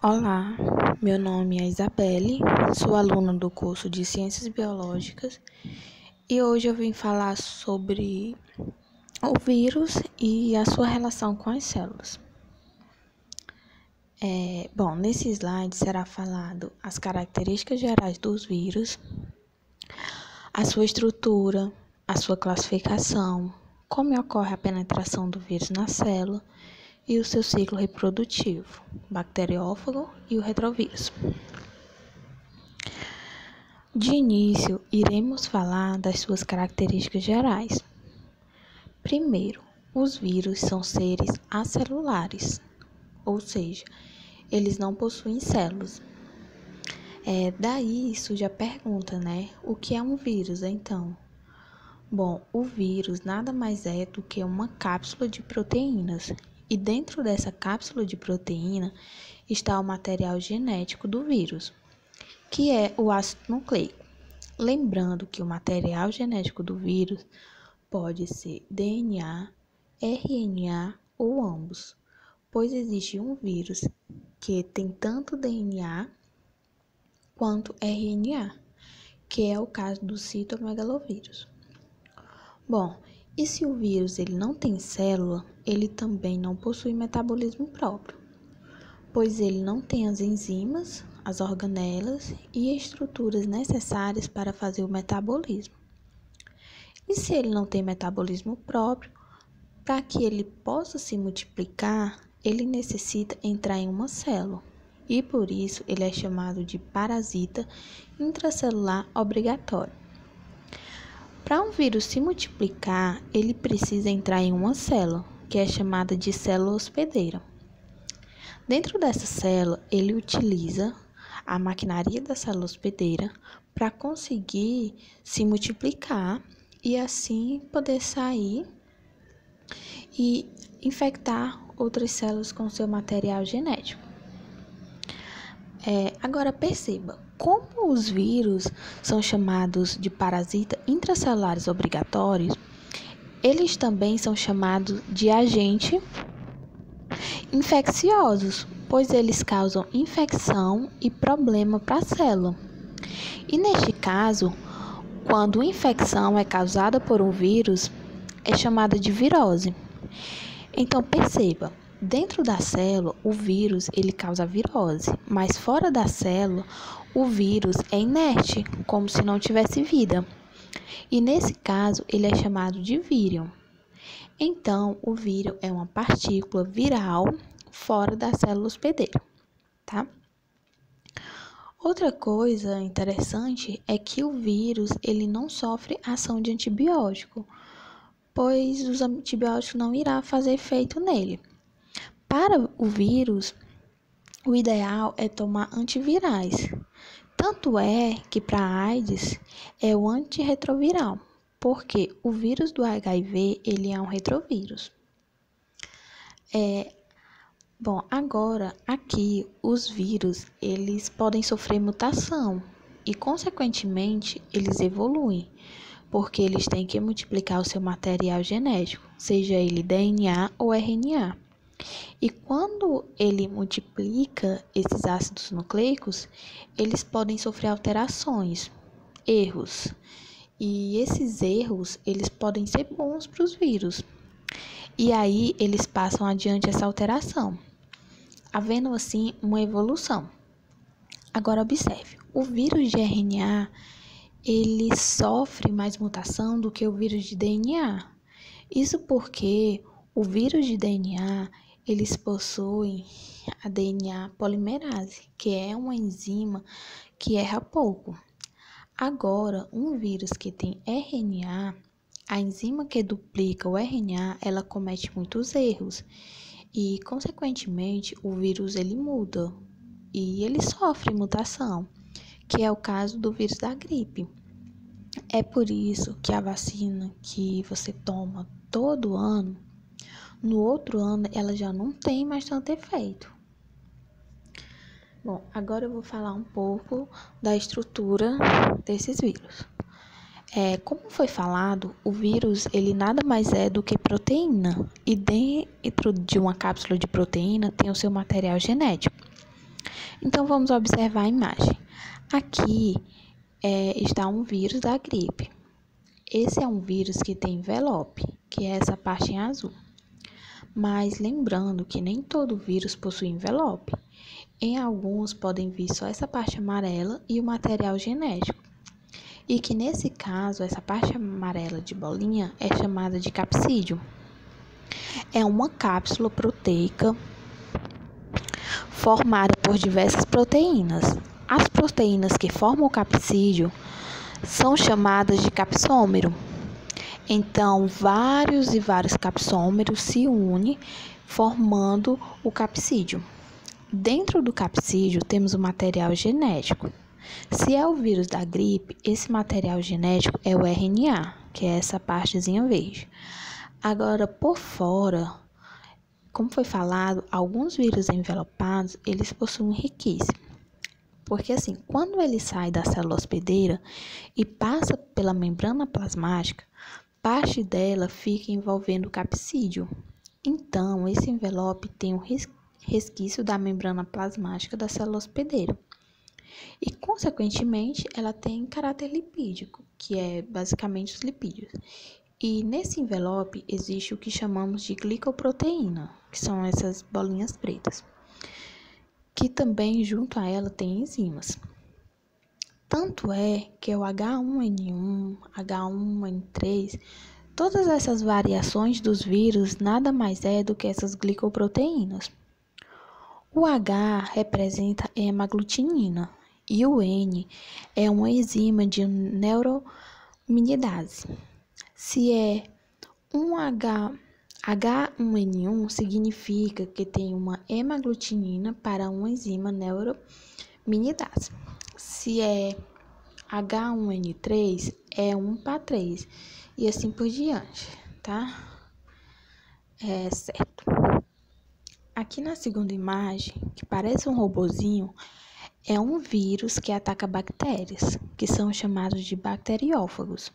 Olá, meu nome é Isabelle, sou aluna do curso de Ciências Biológicas e hoje eu vim falar sobre o vírus e a sua relação com as células. Nesse slide será falado as características gerais dos vírus, a sua estrutura, a sua classificação, como ocorre a penetração do vírus na célula e o seu ciclo reprodutivo, bacteriófago e o retrovírus. De início, iremos falar das suas características gerais. Primeiro, os vírus são seres acelulares, ou seja, eles não possuem células. Daí surge a pergunta, O que é um vírus, então? Bom, o vírus nada mais é do que uma cápsula de proteínas, e dentro dessa cápsula de proteína está o material genético do vírus, que é o ácido nucleico. Lembrando que o material genético do vírus pode ser DNA, RNA ou ambos, pois existe um vírus que tem tanto DNA quanto RNA, que é o caso do citomegalovírus. Bom, e se o vírus ele não tem célula, ele também não possui metabolismo próprio, pois ele não tem as enzimas, as organelas e estruturas necessárias para fazer o metabolismo. E se ele não tem metabolismo próprio, para que ele possa se multiplicar, ele necessita entrar em uma célula. E por isso ele é chamado de parasita intracelular obrigatório. Para um vírus se multiplicar, ele precisa entrar em uma célula, que é chamada de célula hospedeira. Dentro dessa célula, ele utiliza a maquinaria da célula hospedeira para conseguir se multiplicar e assim poder sair e infectar outras células com seu material genético. Agora perceba, como os vírus são chamados de parasitas intracelulares obrigatórios, eles também são chamados de agentes infecciosos, pois eles causam infecção e problema para a célula. E neste caso, quando a infecção é causada por um vírus, é chamada de virose. Então perceba, dentro da célula, o vírus ele causa virose, mas fora da célula, o vírus é inerte, como se não tivesse vida. E nesse caso, ele é chamado de vírion. Então, o vírion é uma partícula viral fora da célula hospedeira, tá? Outra coisa interessante é que o vírus ele não sofre ação de antibiótico, pois os antibióticos não irá fazer efeito nele. Para o vírus, o ideal é tomar antivirais. Tanto é que para a AIDS é o antirretroviral, porque o vírus do HIV ele é um retrovírus. Agora aqui os vírus eles podem sofrer mutação e consequentemente eles evoluem, porque eles têm que multiplicar o seu material genético, seja ele DNA ou RNA. E quando ele multiplica esses ácidos nucleicos, eles podem sofrer alterações, erros. E esses erros, eles podem ser bons para os vírus. E aí, eles passam adiante essa alteração, havendo assim uma evolução. Agora, observe, o vírus de RNA, ele sofre mais mutação do que o vírus de DNA. Isso porque o vírus de DNA, eles possuem a DNA polimerase, que é uma enzima que erra pouco. Agora, um vírus que tem RNA, a enzima que duplica o RNA, ela comete muitos erros e, consequentemente, o vírus ele muda e ele sofre mutação, que é o caso do vírus da gripe. É por isso que a vacina que você toma todo ano, no outro ano ela já não tem mais tanto efeito. Bom, agora eu vou falar um pouco da estrutura desses vírus. Como foi falado, o vírus ele nada mais é do que proteína, e dentro de uma cápsula de proteína tem o seu material genético. Então, vamos observar a imagem. Aqui está um vírus da gripe. Esse é um vírus que tem envelope, que é essa parte em azul. Mas lembrando que nem todo vírus possui envelope. Em alguns podem vir só essa parte amarela e o material genético. E que nesse caso, essa parte amarela de bolinha é chamada de capsídeo. É uma cápsula proteica formada por diversas proteínas. As proteínas que formam o capsídeo são chamadas de capsômero. Então, vários e vários capsômeros se unem formando o capsídeo. Dentro do capsídeo temos o material genético. Se é o vírus da gripe, esse material genético é o RNA, que é essa partezinha verde. Agora, por fora, como foi falado, alguns vírus envelopados, eles possuem riquíssimo. Porque assim, quando ele sai da célula hospedeira e passa pela membrana plasmática, parte dela fica envolvendo o capsídeo. Então, esse envelope tem um resquício da membrana plasmática da célula hospedeira. E, consequentemente, ela tem caráter lipídico, que é basicamente os lipídios. E nesse envelope existe o que chamamos de glicoproteína, que são essas bolinhas pretas, que também junto a ela tem enzimas. Tanto é que o H1N1, H1N3, todas essas variações dos vírus nada mais é do que essas glicoproteínas. O H representa hemaglutinina e o N é uma enzima de neuraminidase. Se é um H1N1 significa que tem uma hemaglutinina para uma enzima neuraminidase. Se é H1N3, é um PA3 e assim por diante, tá? É certo. Aqui na segunda imagem, que parece um robozinho, é um vírus que ataca bactérias, que são chamados de bacteriófagos.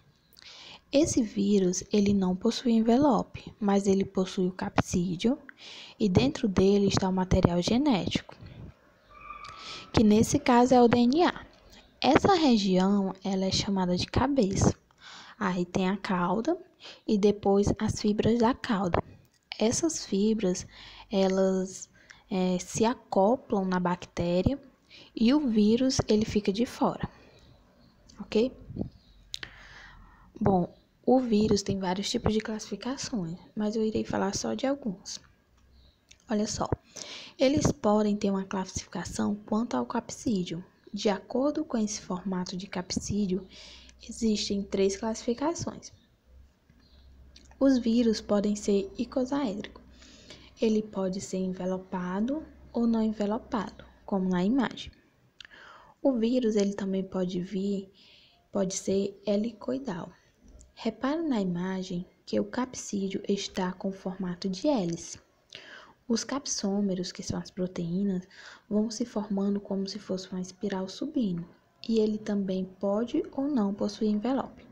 Esse vírus, ele não possui envelope, mas ele possui o capsídeo e dentro dele está o material genético, que nesse caso é o DNA. Essa região, ela é chamada de cabeça. Aí tem a cauda e depois as fibras da cauda. Essas fibras, elas se acoplam na bactéria e o vírus, ele fica de fora, ok? Bom, o vírus tem vários tipos de classificações, mas eu irei falar só de alguns. Olha só, eles podem ter uma classificação quanto ao capsídeo. De acordo com esse formato de capsídeo, existem 3 classificações. Os vírus podem ser icosaédricos. Ele pode ser envelopado ou não envelopado, como na imagem. O vírus, ele também pode ser helicoidal. Repare na imagem que o capsídeo está com formato de hélice. Os capsômeros, que são as proteínas, vão se formando como se fosse uma espiral subindo, e ele também pode ou não possuir envelope.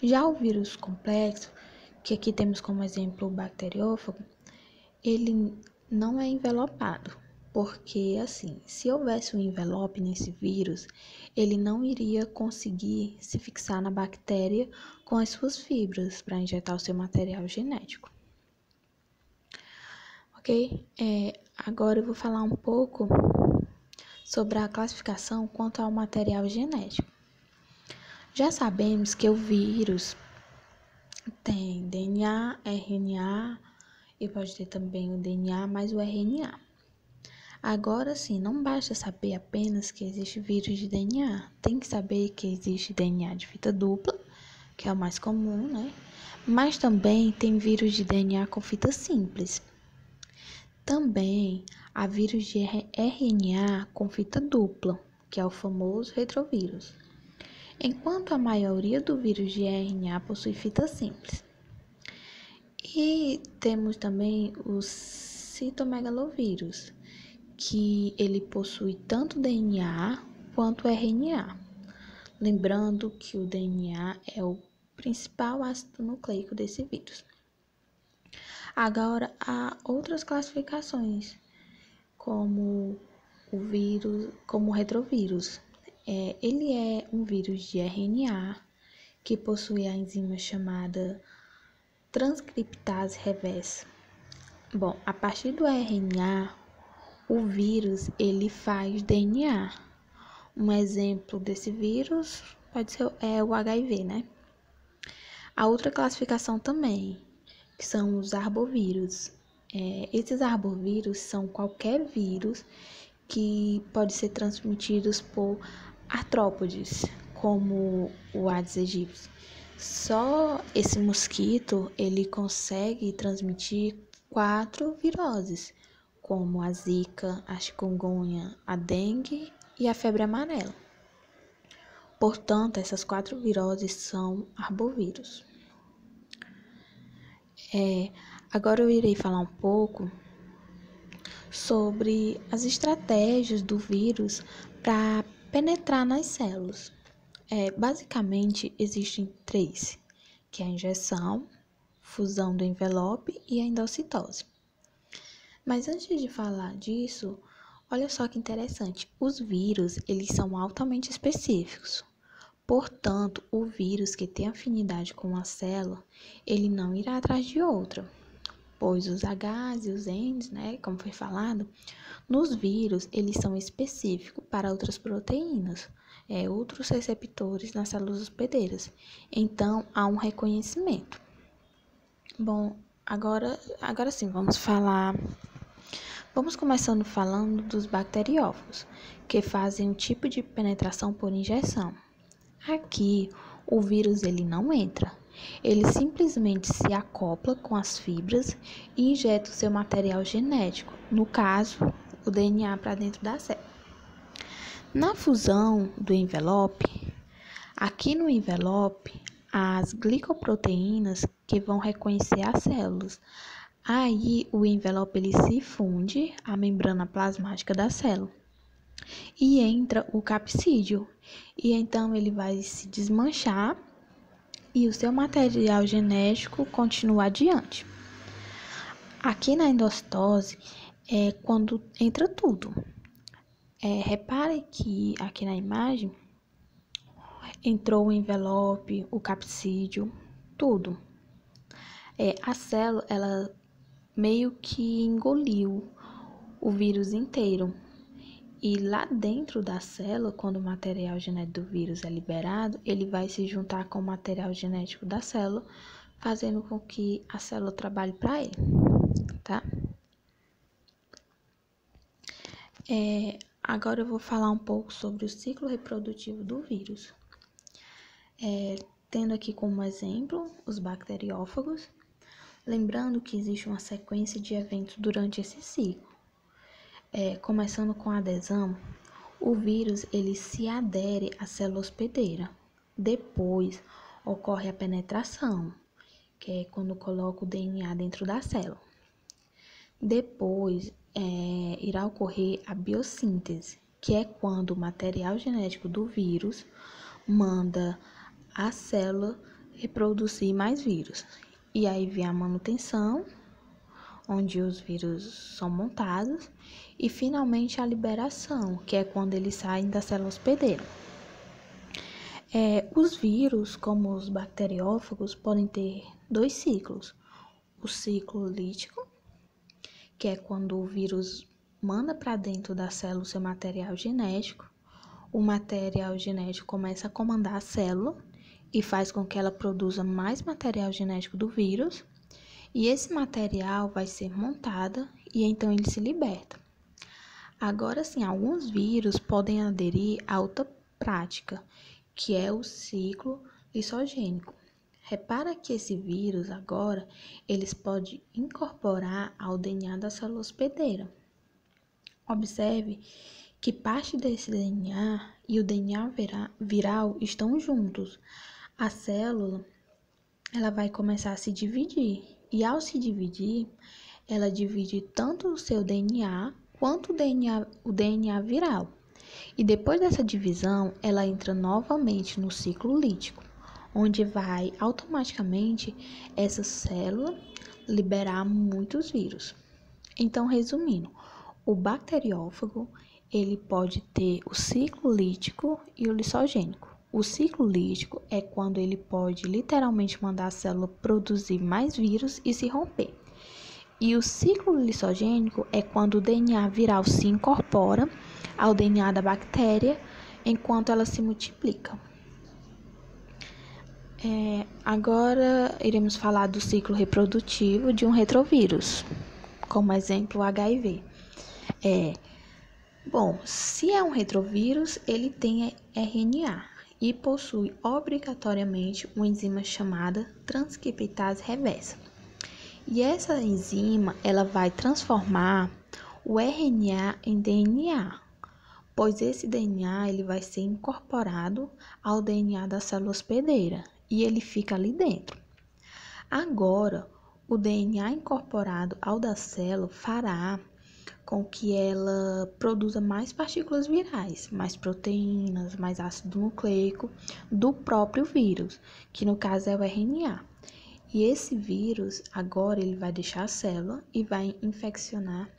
Já o vírus complexo, que aqui temos como exemplo o bacteriófago, ele não é envelopado, porque assim, se houvesse um envelope nesse vírus, ele não iria conseguir se fixar na bactéria com as suas fibras para injetar o seu material genético. Ok? Agora eu vou falar um pouco sobre a classificação quanto ao material genético. Já sabemos que o vírus tem DNA, RNA e pode ter também o DNA mais o RNA. Agora sim, não basta saber apenas que existe vírus de DNA, tem que saber que existe DNA de fita dupla, que é o mais comum, né? Mas também tem vírus de DNA com fita simples. Também há vírus de RNA com fita dupla, que é o famoso retrovírus, enquanto a maioria do vírus de RNA possui fita simples. E temos também o citomegalovírus, que ele possui tanto DNA quanto RNA. Lembrando que o DNA é o principal ácido nucleico desse vírus. Agora, há outras classificações, como o vírus como retrovírus. Ele é um vírus de RNA que possui a enzima chamada transcriptase reversa. Bom, a partir do RNA, o vírus ele faz DNA. Um exemplo desse vírus pode ser o HIV, né? A outra classificação também, que são os arbovírus. Esses arbovírus são qualquer vírus que pode ser transmitidos por artrópodes, como o Aedes aegypti. Só esse mosquito, ele consegue transmitir 4 viroses, como a zika, a chikungunya, a dengue e a febre amarela. Portanto, essas 4 viroses são arbovírus. Agora eu irei falar um pouco sobre as estratégias do vírus para penetrar nas células. Basicamente, existem 3, que é a injeção, fusão do envelope e a endocitose. Mas antes de falar disso, olha só que interessante, os vírus, eles são altamente específicos. Portanto, o vírus que tem afinidade com uma célula, ele não irá atrás de outra, pois os Hs e os Ns, né, como foi falado, nos vírus, eles são específicos para outras proteínas, outros receptores nas células hospedeiras. Então, há um reconhecimento. Bom, agora sim, Vamos começando falando dos bacteriófagos, que fazem um tipo de penetração por injeção. Aqui, o vírus ele não entra. Ele simplesmente se acopla com as fibras e injeta o seu material genético, no caso, o DNA, para dentro da célula. Na fusão do envelope, aqui no envelope, as glicoproteínas que vão reconhecer as células. Aí, o envelope ele se funde à membrana plasmática da célula e entra o capsídeo. E então ele vai se desmanchar e o seu material genético continua adiante. Aqui na endocitose é quando entra tudo. Repare que aqui na imagem entrou o envelope, o capsídeo, tudo. A célula, ela meio que engoliu o vírus inteiro. E lá dentro da célula, quando o material genético do vírus é liberado, ele vai se juntar com o material genético da célula, fazendo com que a célula trabalhe para ele, tá? Agora eu vou falar um pouco sobre o ciclo reprodutivo do vírus. Tendo aqui como exemplo os bacteriófagos, lembrando que existe uma sequência de eventos durante esse ciclo. Começando com a adesão, o vírus ele se adere à célula hospedeira. Depois ocorre a penetração, que é quando coloca o DNA dentro da célula. Depois irá ocorrer a biossíntese, que é quando o material genético do vírus manda a célula reproduzir mais vírus. E aí vem a manutenção, onde os vírus são montados, e finalmente a liberação, que é quando eles saem da célula hospedeira. Os vírus, como os bacteriófagos, podem ter 2 ciclos. O ciclo lítico, que é quando o vírus manda para dentro da célula o seu material genético. O material genético começa a comandar a célula e faz com que ela produza mais material genético do vírus. E esse material vai ser montado e então ele se liberta. Agora sim, alguns vírus podem aderir a outra prática, que é o ciclo lisogênico. Repara que esse vírus agora, eles podem incorporar ao DNA da célula hospedeira. Observe que parte desse DNA e o DNA viral estão juntos. A célula, ela vai começar a se dividir. E ao se dividir, ela divide tanto o seu DNA quanto o DNA viral. E depois dessa divisão, ela entra novamente no ciclo lítico, onde vai automaticamente essa célula liberar muitos vírus. Então, resumindo, O bacteriófago, ele pode ter o ciclo lítico e o lisogênico. O ciclo lítico é quando ele pode literalmente mandar a célula produzir mais vírus e se romper. E o ciclo lisogênico é quando o DNA viral se incorpora ao DNA da bactéria enquanto ela se multiplica. Agora iremos falar do ciclo reprodutivo de um retrovírus, como exemplo o HIV. Se é um retrovírus, ele tem RNA e possui obrigatoriamente uma enzima chamada transcriptase reversa. E essa enzima, ela vai transformar o RNA em DNA, pois esse DNA ele vai ser incorporado ao DNA da célula hospedeira e ele fica ali dentro. Agora, o DNA incorporado ao da célula fará com que ela produza mais partículas virais, mais proteínas, mais ácido nucleico do próprio vírus, que no caso é o RNA. E esse vírus, agora ele vai deixar a célula e vai infeccionar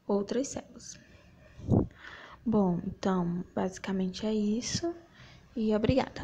outras células. Bom, então, basicamente é isso e obrigada.